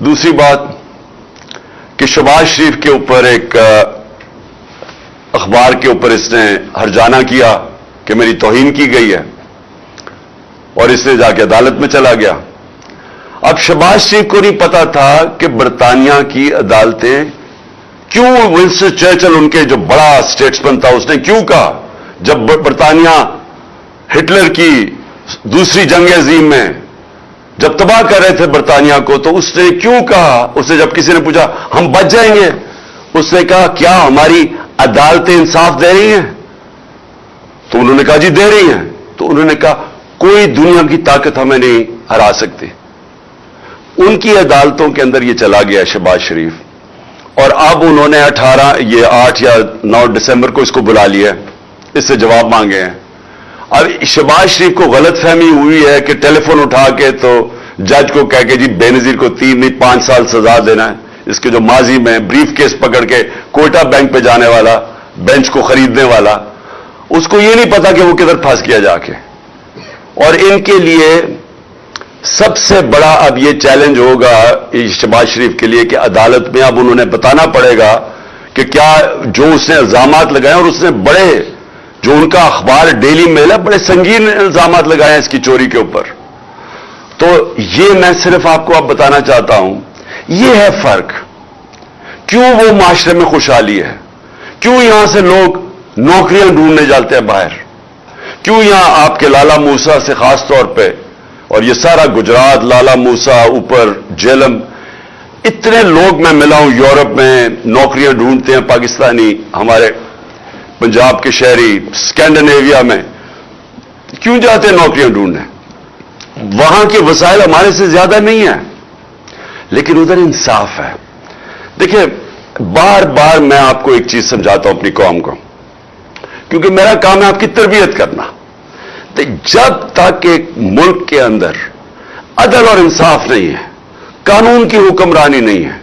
दूसरी बात कि शहबाज शरीफ के ऊपर एक अखबार के ऊपर इसने हर्जाना किया कि मेरी तौहीन की गई है और इसने जाके अदालत में चला गया। अब शहबाज शरीफ को नहीं पता था कि बरतानिया की अदालतें क्यों, विंस्टन चर्चिल उनके जो बड़ा स्टेट्समैन था उसने क्यों कहा, जब बरतानिया हिटलर की दूसरी जंग अजीम में जब तबाह कर रहे थे बरतानिया को, तो उसने क्यों कहा, उससे जब किसी ने पूछा हम बच जाएंगे, उसने कहा क्या हमारी अदालतें इंसाफ दे रही हैं? तो उन्होंने कहा जी दे रही हैं। तो उन्होंने कहा कोई दुनिया की ताकत हमें नहीं हरा सकती। उनकी अदालतों के अंदर ये चला गया शहबाज शरीफ, और अब उन्होंने 8 या 9 दिसंबर को इसको बुला लिया, इससे जवाब मांगे हैं। अब शहबाज शरीफ को गलतफहमी हुई है कि टेलीफोन उठा के तो जज को कह के जी बेनजीर को 3 नहीं 5 साल सजा देना है। इसके जो माजी में ब्रीफ केस पकड़ के कोयटा बैंक पे जाने वाला, बेंच को खरीदने वाला, उसको ये नहीं पता कि वो किधर फंस गया जाके। और इनके लिए सबसे बड़ा अब ये चैलेंज होगा शहबाज शरीफ के लिए कि अदालत में अब उन्होंने बताना पड़ेगा कि क्या जो उसने इल्जामात लगाए, और उसने बड़े, जो उनका अखबार डेली मेल है, बड़े संगीन इल्जामात लगाए हैं इसकी चोरी के ऊपर। तो ये मैं सिर्फ आपको अब बताना चाहता हूं, ये है फर्क। क्यों वो माशरे में खुशहाली है, क्यों यहां से लोग नौकरियां ढूंढने जाते हैं बाहर, क्यों यहां आपके लाला मूसा से खास तौर पे, और ये सारा गुजरात, लाला मूसा, ऊपर जेलम, इतने लोग मैं मिला हूं यूरोप में नौकरियां ढूंढते हैं पाकिस्तानी, हमारे पंजाब के शहरी स्कैंडिनेविया में क्यों जाते हैं नौकरियां ढूंढने? वहां के वसाइल हमारे से ज्यादा नहीं है, लेकिन उधर इंसाफ है। देखिए बार बार मैं आपको एक चीज समझाता हूं अपनी कौम को, क्योंकि मेरा काम है आपकी तरबियत करना। तो जब तक एक मुल्क के अंदर अदल और इंसाफ नहीं है, कानून की हुक्मरानी नहीं है,